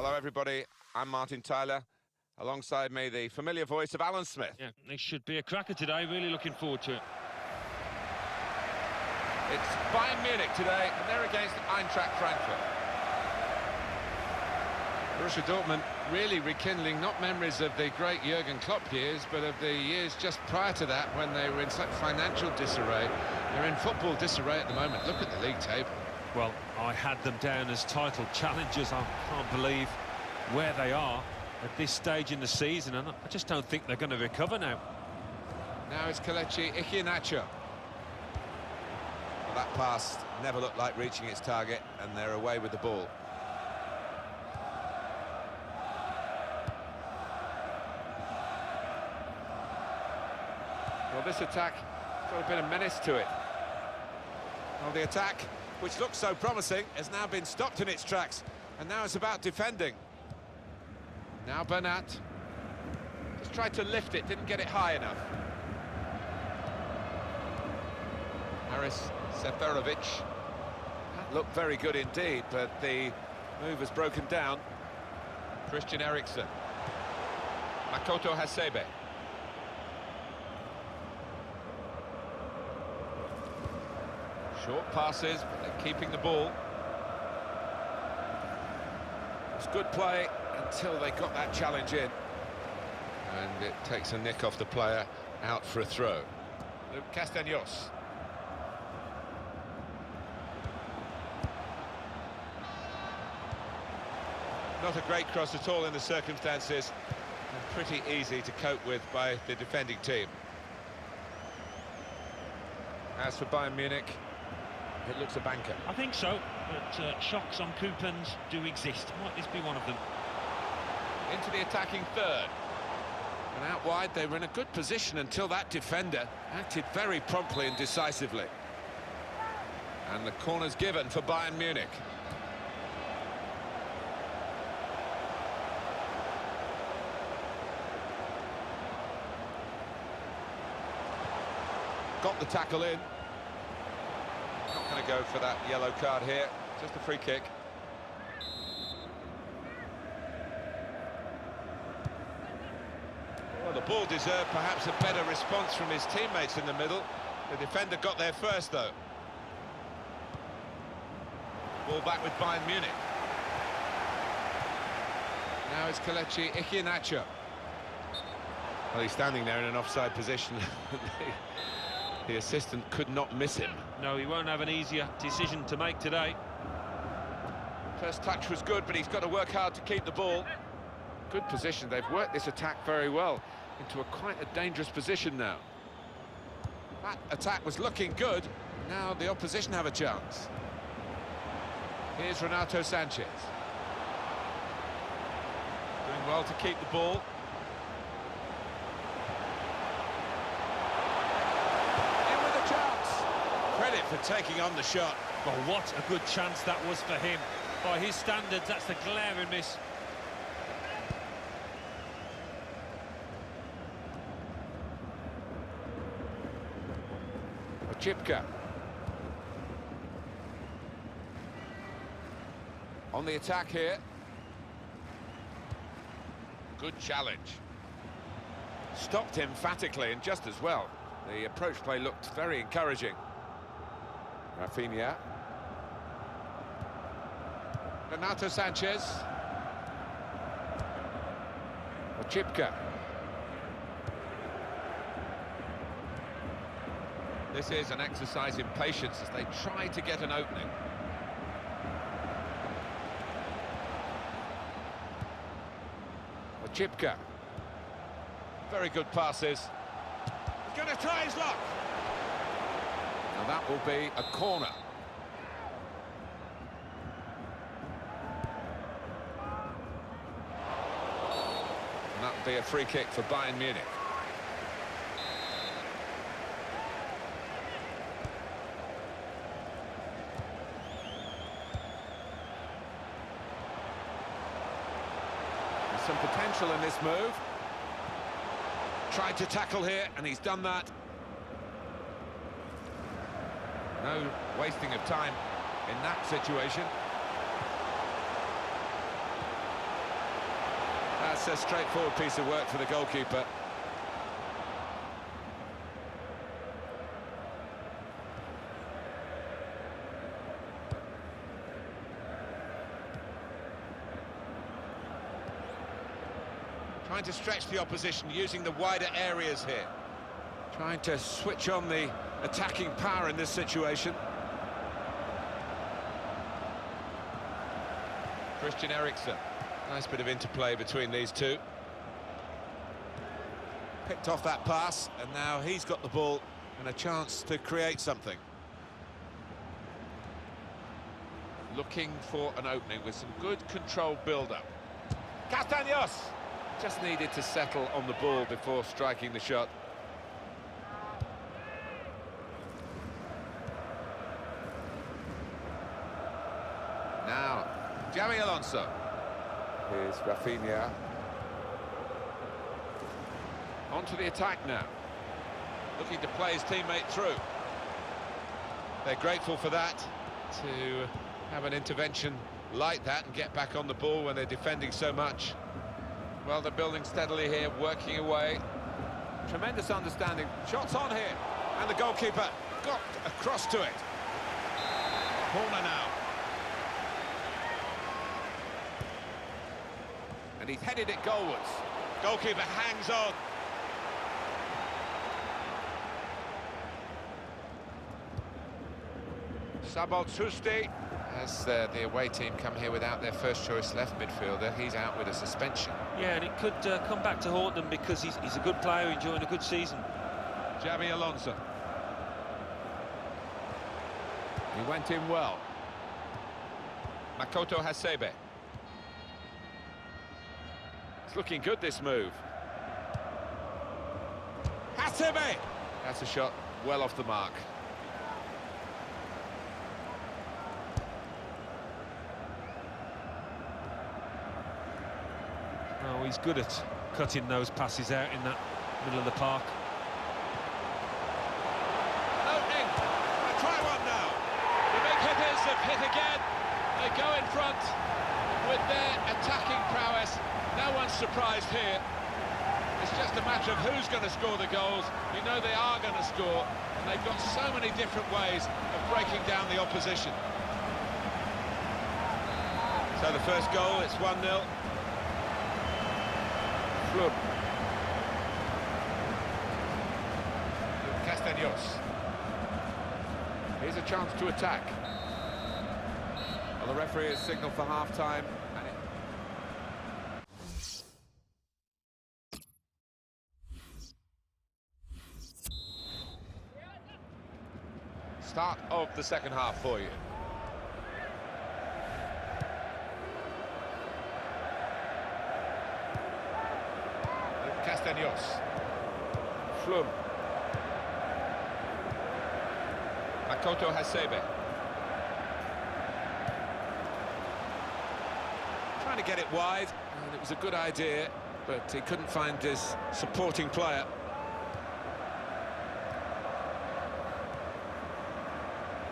Hello everybody, I'm Martin Tyler. Alongside me, the familiar voice of Alan Smith. Yeah, this should be a cracker today, really looking forward to it. It's Bayern Munich today, and they're against Eintracht Frankfurt. Borussia Dortmund really rekindling not memories of the great Jurgen Klopp years, but of the years just prior to that when they were in such financial disarray. They're in football disarray at the moment. Look at the league table. Well, I had them down as title challengers. I can't believe where they are at this stage in the season, and I just don't think they're going to recover now. Now it's Kelechi Iheanacho. Well, that pass never looked like reaching its target, and they're away with the ball. Well, this attack got a bit of menace to it. Well, the attack, which looked so promising, has now been stopped in its tracks, and now it's about defending. Now Bernat. Just tried to lift it, didn't get it high enough. Haris Seferovic. That looked very good indeed, but the move has broken down. Christian Eriksen. Makoto Hasebe. Short passes, but they're keeping the ball. It's good play until they got that challenge in. And it takes a nick off the player, out for a throw. Luke Castaños. Not a great cross at all in the circumstances, and pretty easy to cope with by the defending team. As for Bayern Munich, it looks a banker. I think so, but shocks on coupons do exist. Might this be one of them? Into the attacking third. And out wide, they were in a good position until that defender acted very promptly and decisively. And the corner's given for Bayern Munich. Got the tackle in. Not going to go for that yellow card here, just a free kick. Well, the ball deserved perhaps a better response from his teammates in the middle. The defender got there first, though. Ball back with Bayern Munich. Now it's Kelechi Iheanacho. Well, he's standing there in an offside position. The assistant could not miss him. No, he won't have an easier decision to make today. First touch was good, but he's got to work hard to keep the ball. Good position. They've worked this attack very well into quite a dangerous position now. That attack was looking good. Now the opposition have a chance. Here's Renato Sanchez. Doing well to keep the ball. In with a chance. Credit for taking on the shot. Well, what a good chance that was for him. By his standards, that's a glaring miss. Chipka. On the attack here. Good challenge. Stopped emphatically and just as well. The approach play looked very encouraging. Rafinha. Renato Sanchez. Chipka. This is an exercise in patience as they try to get an opening. Chipka. Very good passes. He's going to try his luck. And that will be a corner. And that will be a free kick for Bayern Munich. Some potential in this move. Tried to tackle here, and he's done that. No wasting of time in that situation. That's a straightforward piece of work for the goalkeeper. Trying to stretch the opposition, using the wider areas here. Trying to switch on the attacking power in this situation. Christian Eriksen. Nice bit of interplay between these two. Picked off that pass, and now he's got the ball and a chance to create something. Looking for an opening with some good controlled build-up. Castaños! Just needed to settle on the ball before striking the shot. Now, Xabi Alonso. Here's Rafinha. On to the attack now. Looking to play his teammate through. They're grateful for that, to have an intervention like that and get back on the ball when they're defending so much. Well, they're building steadily here, working away. Tremendous understanding. Shots on here. And the goalkeeper got across to it. Corner now. And he's headed it goalwards. Goalkeeper hangs on. Sabotsusti. As the away team come here without their first choice left midfielder, he's out with a suspension. Yeah, and it could come back to haunt them because he's a good player enjoying a good season. Xabi Alonso. He went in well. Makoto Hasebe. It's looking good, this move. Hasebe! That's a shot well off the mark. Oh, he's good at cutting those passes out in that middle of the park. An opening. They'll try one now. The big hitters have hit again. They go in front with their attacking prowess. No one's surprised here. It's just a matter of who's going to score the goals. You know they are going to score, and they've got so many different ways of breaking down the opposition. So the first goal, it's 1-0. Flub. Castaños. Here's a chance to attack. Well, the referee has signalled for half-time. Start of the second half for you. Castaños. Flum. Makoto Hasebe. Trying to get it wide, and it was a good idea, but he couldn't find his supporting player.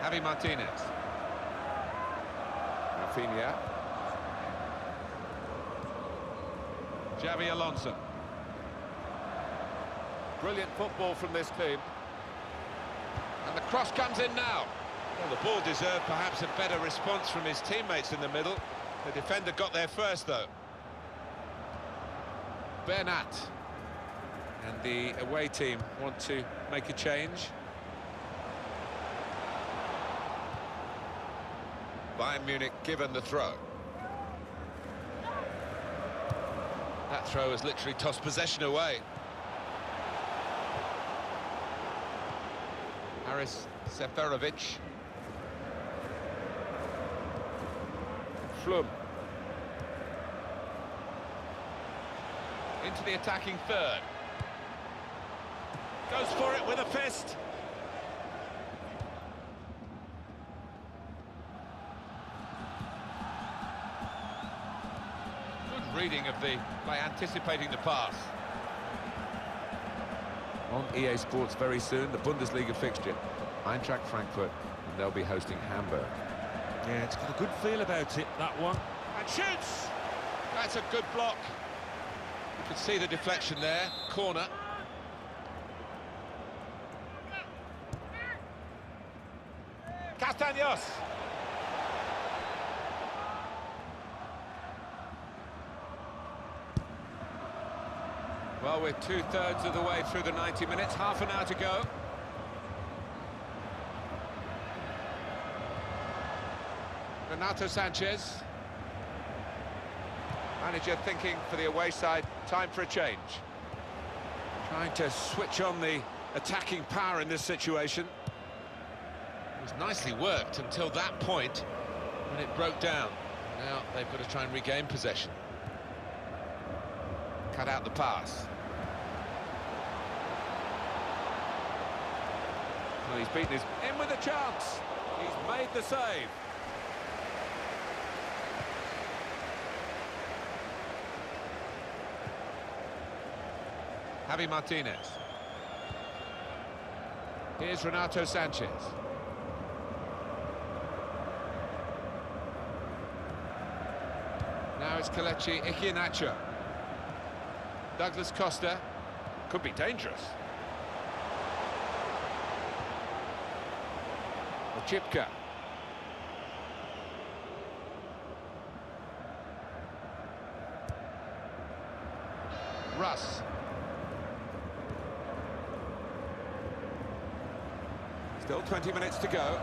Javi Martinez. Rafinha. Xabi Alonso. Brilliant football from this team. And the cross comes in now. Well, the ball deserved perhaps a better response from his teammates in the middle. The defender got there first, though. Bernat. And the away team want to make a change. Bayern Munich given the throw. That throw has literally tossed possession away. Haris Seferovic. Flum. Into the attacking third. Goes for it with a fist. Good reading of by anticipating the pass. On EA Sports very soon, the Bundesliga fixture. Eintracht Frankfurt, and they'll be hosting Hamburg. Yeah, it's got a good feel about it, that one. And shoots! That's a good block. You can see the deflection there, corner. Castaños. Well, we're two-thirds of the way through the 90 minutes, half an hour to go. Renato Sanchez. Manager thinking for the away side, time for a change. Trying to switch on the attacking power in this situation. It was nicely worked until that point when it broke down. Now they've got to try and regain possession. Cut out the pass. Well, he's beaten his... In with a chance! He's made the save. Javi Martinez. Here's Renato Sanchez. Now it's Kelechi Iheanacho. Douglas Costa. Could be dangerous. Chipka. Russ. Still 20 minutes to go.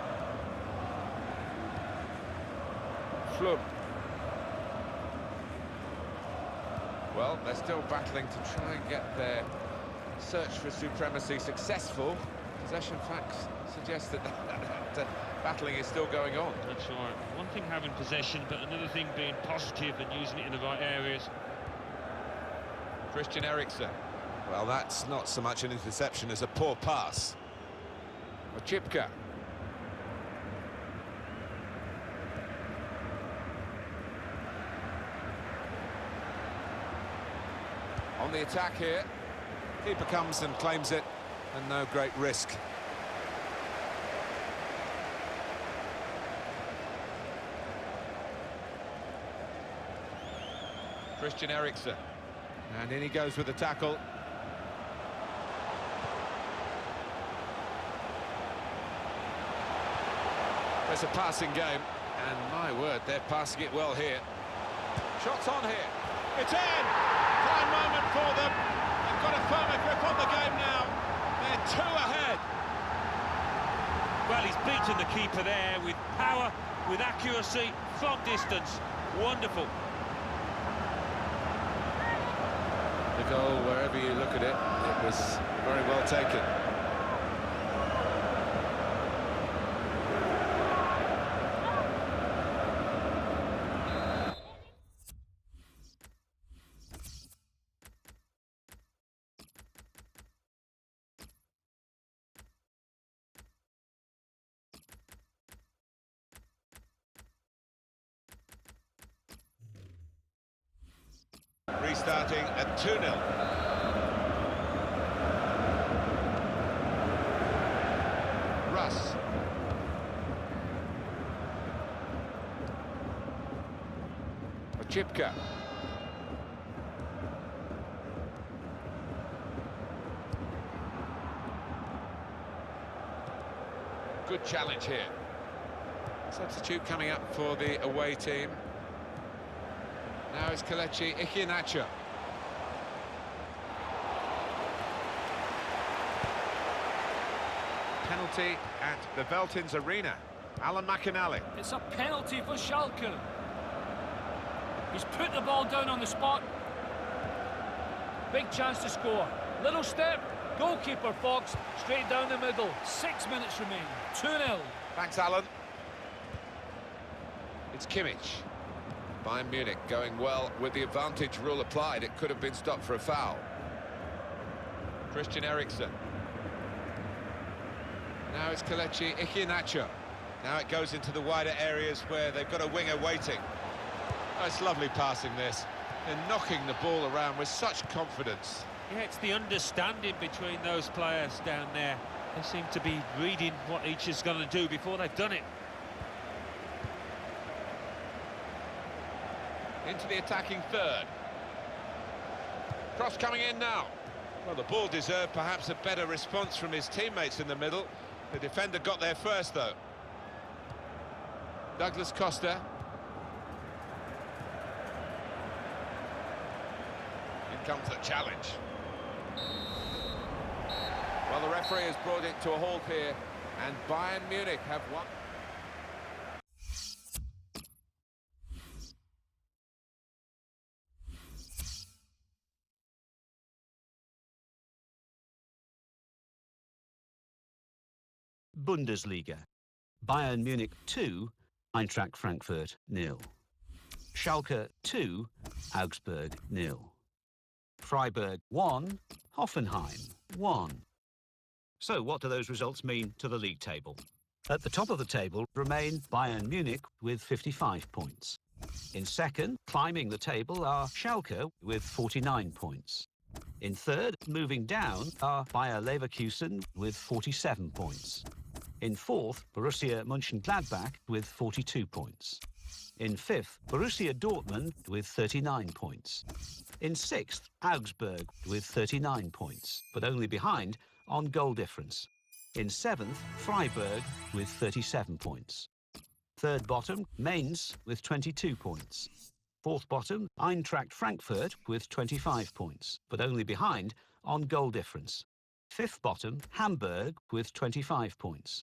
Flum. Well, they're still battling to try and get their search for supremacy successful. Possession facts suggest that battling is still going on. That's right. One thing having possession, but another thing being positive and using it in the right areas. Christian Eriksen. Well, that's not so much an interception as a poor pass. Chipka. On the attack here. Keeper comes and claims it, and no great risk. Christian Eriksen. And in he goes with the tackle. It's a passing game, and my word, they're passing it well here. Shots on here. It's in! Prime moment for them. They've got a firmer grip on the game now. They're two ahead. Well, he's beaten the keeper there with power, with accuracy, from distance. Wonderful. The goal, wherever you look at it, it was very well taken. Restarting at 2-0. Russ. Chipka. Good challenge here. Substitute coming up for the away team. Now it's Kelechi Iheanacho. Penalty at the Veltins Arena. Alan McInally. It's a penalty for Schalke. He's put the ball down on the spot. Big chance to score. Little step, goalkeeper Fox, straight down the middle. 6 minutes remain. 2-0. Thanks, Alan. It's Kimmich. Bayern Munich going well with the advantage rule applied. It could have been stopped for a foul. Christian Eriksen. Now it's Kelechi Iheanacho. Now it goes into the wider areas where they've got a winger waiting. Oh, it's lovely passing this. They're knocking the ball around with such confidence. Yeah, it's the understanding between those players down there. They seem to be reading what each is going to do before they've done it. Into the attacking third. Cross coming in now. Well, the ball deserved perhaps a better response from his teammates in the middle. The defender got there first, though. Douglas Costa. In comes the challenge. Well, the referee has brought it to a halt here, and Bayern Munich have won. Bundesliga. Bayern Munich 2, Eintracht Frankfurt 0. Schalke 2, Augsburg 0. Freiburg 1, Hoffenheim 1. So what do those results mean to the league table? At the top of the table remain Bayern Munich with 55 points. In second, climbing the table, are Schalke with 49 points. In third, moving down, are Bayer Leverkusen with 47 points. In fourth, Borussia Mönchengladbach with 42 points. In fifth, Borussia Dortmund with 39 points. In sixth, Augsburg with 39 points, but only behind on goal difference. In seventh, Freiburg with 37 points. Third bottom, Mainz with 22 points. Fourth bottom, Eintracht Frankfurt with 25 points, but only behind on goal difference. Fifth bottom, Hamburg with 25 points.